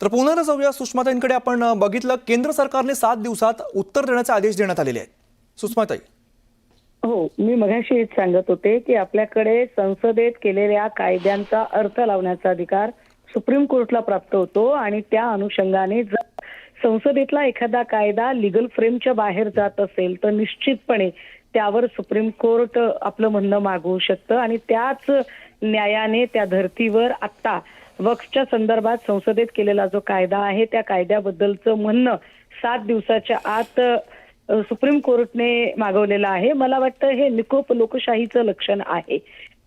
तर पुन्हा जाऊया सुषमाताईंकडे. आपण बघितलं केंद्र सरकारने 7 दिवसात उत्तर देण्याचे आदेश देण्यात आलेले आहेत. सुषमाताई. हो, मी मगाशी हेच सांगत होते की आपल्याकडे संसदेत केलेल्या कायद्यांचा अर्थ लावण्याचा अधिकार सुप्रीम कोर्टला प्राप्त होतो आणि त्या अनुषंगाने जर संसदेतला एखादा कायदा लीगल फ्रेमच्या बाहेर जात असेल तर निश्चितपणे त्यावर सुप्रीम कोर्ट आपलं म्हणणं मागवू शकतं आणि त्याच न्यायाने त्या धर्तीवर आता वक्फच्या संदर्भात संसदेत केलेला जो कायदा आहे त्या कायद्याबद्दलचं म्हणणं 7 दिवसाच्या आत सुप्रीम कोर्टने मागवलेलं आहे. मला वाटतं हे निकोप लोकशाहीचं लक्षण आहे.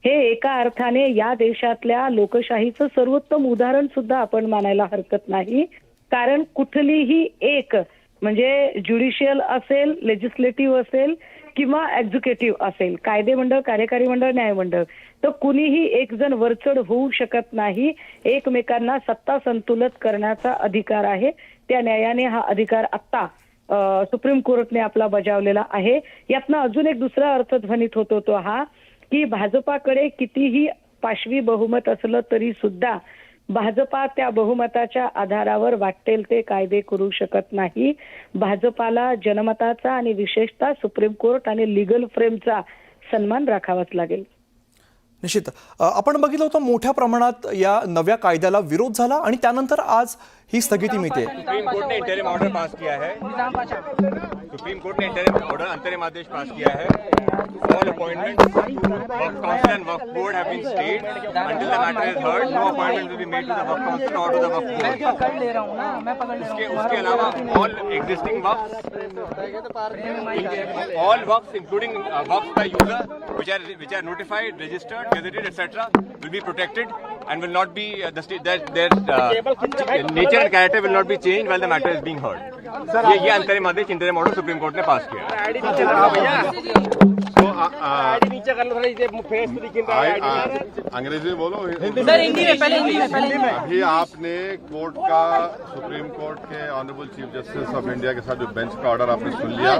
हे एका अर्थाने या देशातल्या लोकशाहीचं सर्वोत्तम उदाहरण सुद्धा आपण मानायला हरकत नाही. कारण कुठलीही एक म्हणजे ज्युडिशियल असेल, लेजिस्लेटिव्ह असेल किंवा एक्झिक्युटिव्ह असेल, कायदे मंडळ, कार्यकारी मंडळ, न्यायमंडळ, तर कुणीही एक जण वरचढ होऊ शकत नाही. एकमेकांना सत्ता संतुलित करण्याचा अधिकार आहे. त्या न्यायाने हा अधिकार आता सुप्रीम कोर्टने आपला बजावलेला आहे. यातनं अजून एक दुसरा अर्थध्वनित होतो तो हा की भाजपाकडे कितीही पाशवी बहुमत असलं तरी सुद्धा भाजपा त्या बहुमताच्या आधारावर वाटेल ते कायदे करू शकत नाही. भाजपाला जनमताचा आणि विशेषतः सुप्रीम कोर्ट आणि लीगल फ्रेमचा सन्मान राखावाच लागेल. निश्चित आपण बघितलं होतं मोठ्या प्रमाणात या नव्या कायद्याला विरोध झाला आणि त्यानंतर आज ही स्थगिती मिळते. सुप्रीम कोर्ट ने इंटरिम ऑर्डर पास किया है. सुप्रीम कोर्ट ने इंटरिम ऑर्डर अंतरिम आदेश पास किया है. All appointments Waqf council and Waqf board have been stayed until the matter is heard. No appointment will be made to the Waqf council और to the Waqf board. उसके अलावा all existing Waqf, all Waqf including Waqf by user which are notified, registered, gazetted, etc. will be protected and will not be their nature and character will not be changed while the matter is being heard. ये अंतरिम आदेश interim order supreme court ने pass किया है. अंग्रेजी में बोलो. Sir Hindi में, पहले हिंदी में. अभी आपने कोर्ट का, सुप्रीम कोर्ट के honourable chief justice of India के साथ जो बेंच का ऑर्डर आपने सुन लिया.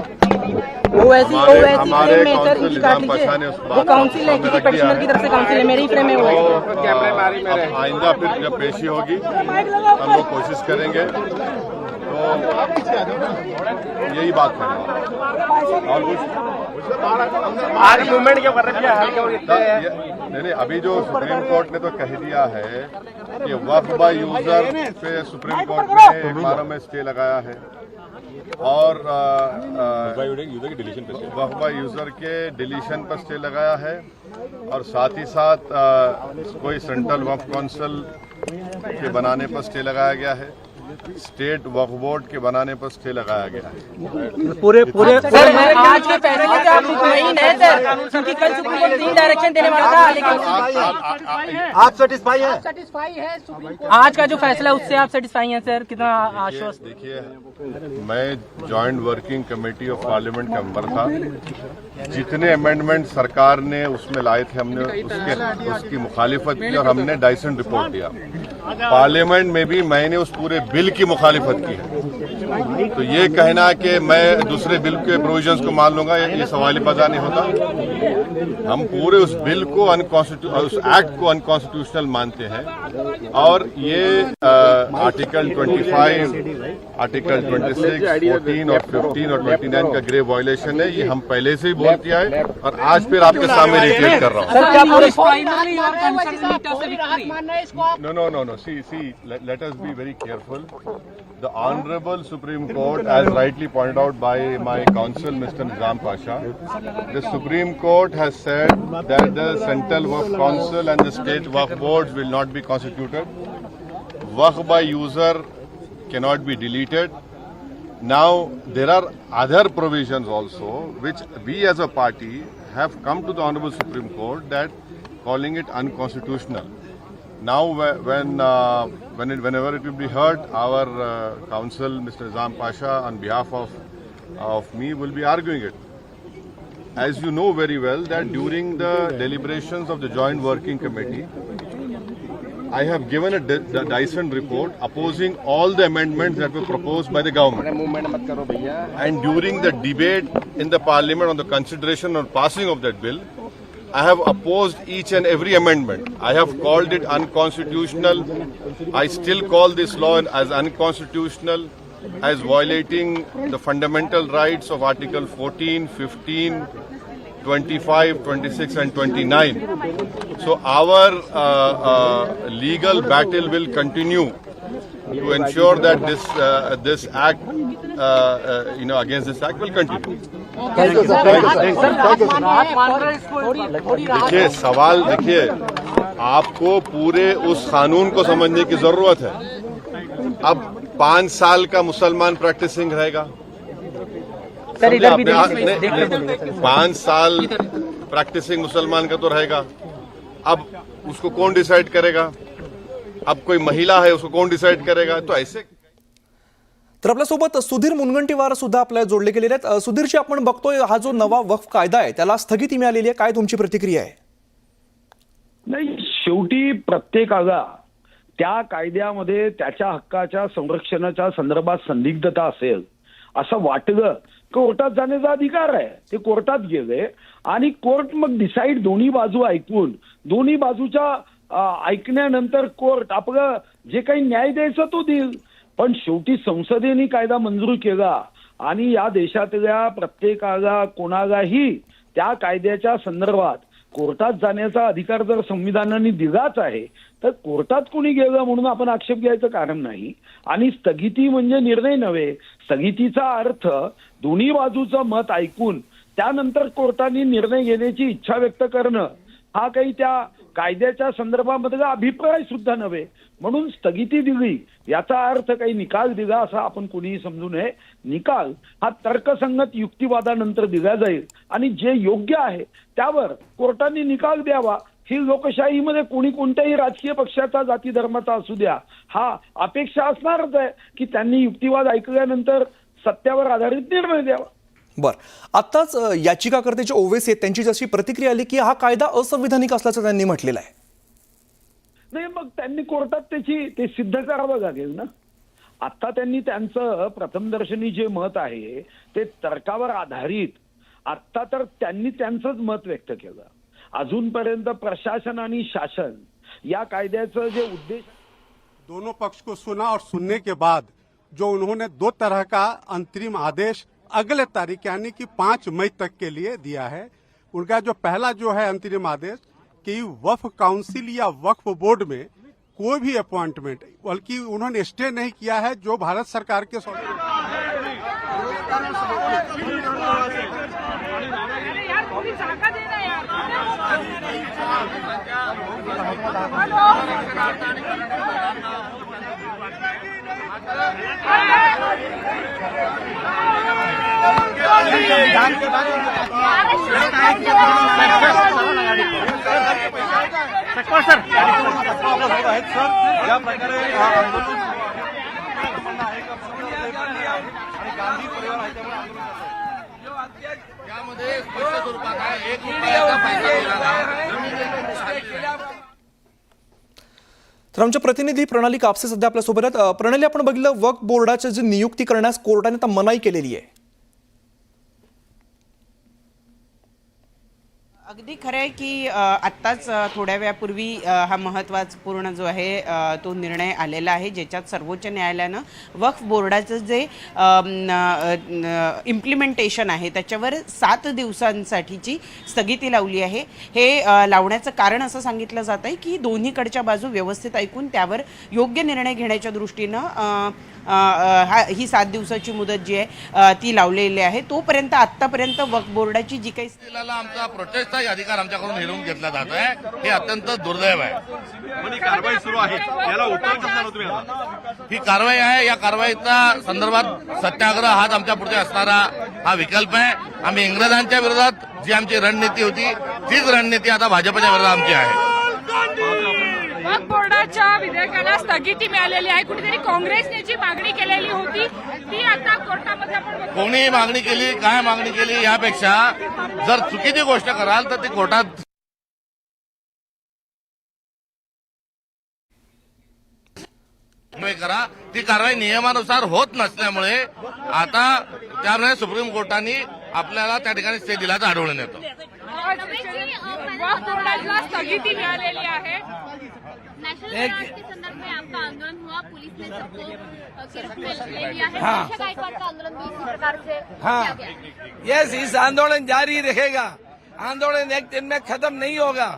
हमारे काउंसिल निजाम पाशा ने उस बात काउंसिल है किसी पेटिशनर की तरफ से काउंसिल है, मेरी फ्रेम में हुआ है. आइंदा फिर जब पेशी होगी हम लोग कोशिश करेंगे. तो यही बात करें और कुछ आज मूवमेंट क्या कर रहे हैं? नहीं, अभी जो सुप्रीम कोर्ट ने तो कह दिया है कि वक्फ बाय यूजर पे सुप्रीम कोर्ट ने एक बार में स्टे लगाया है और वक्फ बाय यूजर के डिलीशन पर स्टे लगाया है और साथ ही साथ कोई सेंट्रल वक्फ काउंसिल के बनाने पर स्टे लगाया गया है. स्टेट वक्फ बोर्ड के बनाने पर स्टे लगाया गया है. पूरे सर आज के फैसले से आप मुतमईन हैं सर? क्योंकि कल सुप्रीम कोर्ट 3 डायरेक्शन देने वाला था लेकिन आप सेटिस्फाई हैं? आज का जो फैसला है उससे आप सेटिस्फाई हैं सर? कितना आश्वस्त? देखिए, मैं joint working committee of parliament का मेंबर था. जितने अमेंडमेंट सरकार ने उसमें लाए थे हमने उसकी मुखालिफत की और हमने डाइसन रिपोर्ट दिया. पार्लियामेंट में भी मैंने उस पूरे बिल की मुखालिफत की है. तो ये कहना कि मैं दूसरे बिल के प्रोविजंस को मान लूंगा ये सवाल पैदा नहीं होता. हम पूरे उस बिल को उस एक्ट को अनकॉन्स्टिट्यूशनल मानते हैं और ये आर्टिकल 25, आर्टिकल 26, 14 और 15 और 29 का ग्रेव वायलेशन है. ये हम पहले से ही बोलते आए और आज फिर आपके सामने रिटेट कर रहा हूँ. No. See, let us be very careful. The Honorable Supreme Court, as rightly pointed out by my counsel, Mr. Nizam Pasha, the Supreme Court has said that the Central Waqf Council and the State Waqf Boards will not be constituted. Waqf by user cannot be deleted. Now, there are other provisions also which we as a party have come to the Honorable Supreme Court that calling it unconstitutional. Now, whenever it will be heard, our counsel, Mr. Nizam Pasha, on behalf of me, will be arguing it. As you know very well, that during the deliberations of the Joint Working Committee, I have given a Dyson report opposing all the amendments that were proposed by the government. And during the debate in the Parliament on the consideration or passing of that bill, I have opposed each and every amendment. I have called it unconstitutional. I still call this law as unconstitutional, as violating the fundamental rights of Article 14, 15, 25, 26 and 29. So our legal battle will continue to ensure that this act, against this act will continue. देखिए सवाल देखिए, आपको पूरे उस कानून को समझने की जरूरत है। अब 5 साल का मुसलमान प्रैक्टिसिंग रहेगा, सर इधर भी 5 साल प्रैक्टिसिंग मुसलमान का तो रहेगा। अब उसको कौन डिसाइड करेगा? अब कोई महिला है, उसको कौन डिसाइड करेगा? तो ऐसे तर आपल्यासोबत सुधीर मुनगंटीवार सुद्धा आपल्याला जोडले गेलेले आहेत। सुधीरजी, आपण बघतोय हा जो नवा वक्फ कायदा आहे त्याला स्थगिती मिळालेली आहे, काय तुमची प्रतिक्रिया आहे? नाही, शेवटी प्रत्येकाला त्या कायद्यामध्ये त्याच्या हक्काच्या संरक्षणाच्या संदर्भात संदिग्धता असेल असं वाटलं, कोर्टात जाण्याचा अधिकार आहे। ते कोर्टात गेले आणि कोर्ट मग डिसाईड, दोन्ही बाजू ऐकून, दोन्ही बाजूच्या ऐकण्यानंतर कोर्ट आपलं जे काही न्याय द्यायचा तो देईल। पण शेवटी संसदेने कायदा मंजूर केला आणि या देशातल्या प्रत्येकाला कोणालाही त्या कायद्याच्या संदर्भात कोर्टात जाण्याचा अधिकार जर संविधानाने दिलाच आहे तर कोर्टात कोणी गेलं म्हणून आपण आक्षेप घ्यायचं कारण नाही। आणि स्थगिती म्हणजे निर्णय नव्हे, स्थगितीचा अर्थ दोन्ही बाजूचं मत ऐकून त्यानंतर कोर्टाने निर्णय घेण्याची इच्छा व्यक्त करणं हा काही त्या कायद्याच्या संदर्भामधला अभिप्राय सुद्धा नव्हे। म्हणून स्थगिती दिली याचा अर्थ काही निकाल दिला असं आपण कोणीही समजू नये। निकाल हा तर्कसंगत युक्तिवादानंतर दिला जाईल आणि जे योग्य आहे त्यावर कोर्टाने निकाल द्यावा। ही लोकशाहीमध्ये कोणी कोणत्याही राजकीय पक्षाचा, जाती धर्माचा असू द्या, हा अपेक्षा असणारच आहे की त्यांनी युक्तिवाद ऐकल्यानंतर सत्यावर आधारित निर्णय द्यावा। बर, आत्ताच याचिकाकर्ते जे ओवेसी आहेत त्यांची जशी प्रतिक्रिया आली की हा कायदा असंविधानिक असल्याचं त्यांनी म्हटलेलं आहे। नाही, मग त्यांनी कोर्टात ते सिद्ध करावं लागेल ना। आता त्यांनी त्यांचं प्रथमदर्शनी जे मत आहे ते तर्कावर आधारित, आता तर त्यांनी त्यांचंच मत व्यक्त केलं। अजूनपर्यंत प्रशासन आणि शासन या कायद्याचं जे उद्देश, दोनों पक्ष को सुना और सुनने के बाद जो उन्होंने 2 तरह का अंतरिम आदेश अगले तारीख यानी कि 5 मई तक के लिए दिया है। उनका जो पहला जो है अंतरिम आदेश कि वक्फ काउंसिल या वक्फ बोर्ड में कोई भी अपॉइंटमेंट, बल्कि उन्होंने स्टे नहीं किया है जो भारत सरकार के तर आमच्या प्रतिनिधी प्रणाली कापसे सध्या आपल्यासोबत आहेत। प्रणाली, आपण बघितलं वक्फ बोर्डाची जी नियुक्ती करण्यास कोर्टाने आता मनाई केलेली आहे। अगदी खरं आहे की आत्ताच थोड्या वेळापूर्वी हा महत्त्वपूर्ण जो आहे तो निर्णय आलेला आहे, ज्याच्यात सर्वोच्च न्यायालयानं वक्फ बोर्डाचं जे इम्प्लिमेंटेशन आहे त्याच्यावर 7 दिवसांसाठीची स्थगिती लावली आहे। हे लावण्याचं कारण असं सांगितलं जात आहे की दोन्हीकडच्या बाजू व्यवस्थित ऐकून त्यावर योग्य निर्णय घेण्याच्या दृष्टीनं ही 7 दिवसाची मुदत जी आहे ती लावलेली आहे। तोपर्यंत आतापर्यंत वक्फ बोर्डाची जी काही आमचा प्रोटेस्टचा अधिकार आमच्याकडून हिरावून घेतला जात आहे, हे अत्यंत दुर्दैव आहे। कारवाई सुरू आहे, याला उत्तर कसं तुम्ही आता? ही कारवाई आहे, या कारवाईचा संदर्भात सत्याग्रह हाच आमच्या पुढे असणारा हा विकल्प आहे। आम्ही इंग्रजांच्या विरोधात जी आमची रणनीती होती तीच रणनीती आता भाजपच्या विरोधात आमची आहे। वक्फ बोर्डाच्या विधेयकाला स्थगिती मिळालेली आहे। कुठेतरी काँग्रेसने जी मागणी केलेली होती ती आता कोर्टामध्ये आपण कोणी मागणी केली, काय मागणी केली यापेक्षा जर चुकीची गोष्ट कराल तर ती कोर्टात करा। ती कारवाई नियमानुसार होत नसल्यामुळे आता त्यामुळे सुप्रीम कोर्टाने आपल्याला त्या ठिकाणी स्टे दिल्याचं आढळून येतं. वक्फ बोर्डाला स्थगिती मिळालेली आहे. नेशनल अवार्ड के संदर्भ में आपका आंदोलन हुआ, पुलिस ने सबको गिरफ्त में ले लिया है. वर्षा गायकवाड़ का आंदोलन भी इसी प्रकार से किया गया. यस, इस आंदोलन जारी रहेगा. आंदोलन एक दिन में खत्म नहीं होगा.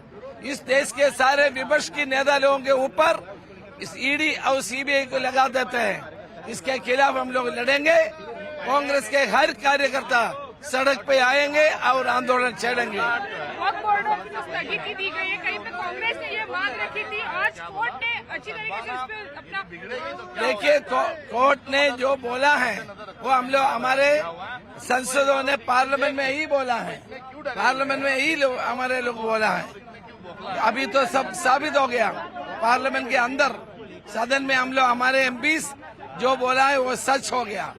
इस देश के सारे विपक्ष की नेता लोगों के ऊपर इस ईडी और सीबीआई को लगा देते हैं. इसके खिलाफ हम लोग लड़ेंगे. कांग्रेस के हर कार्यकर्ता सड़क पे आएंगे और आंदोलन छेड़ेंगे. वक्फ बोर्ड को स्थगिति दी गई है. कहीं पे कांग्रेस ने ये मांग रखी थी. आज कोर्ट ने अच्छी तरीके से इस पे अपना देखिए, कोर्ट ने जो बोला है वो हम लोग हमारे संसदों ने पार्लियामेंट में ही बोला है. पार्लियामेंट में ही हमारे लोग बोला है. अभी तो सब साबित हो गया. पार्लियामेंट के अंदर सदन में हम लोग हमारे एमपीज जो बोला है वो सच हो गया.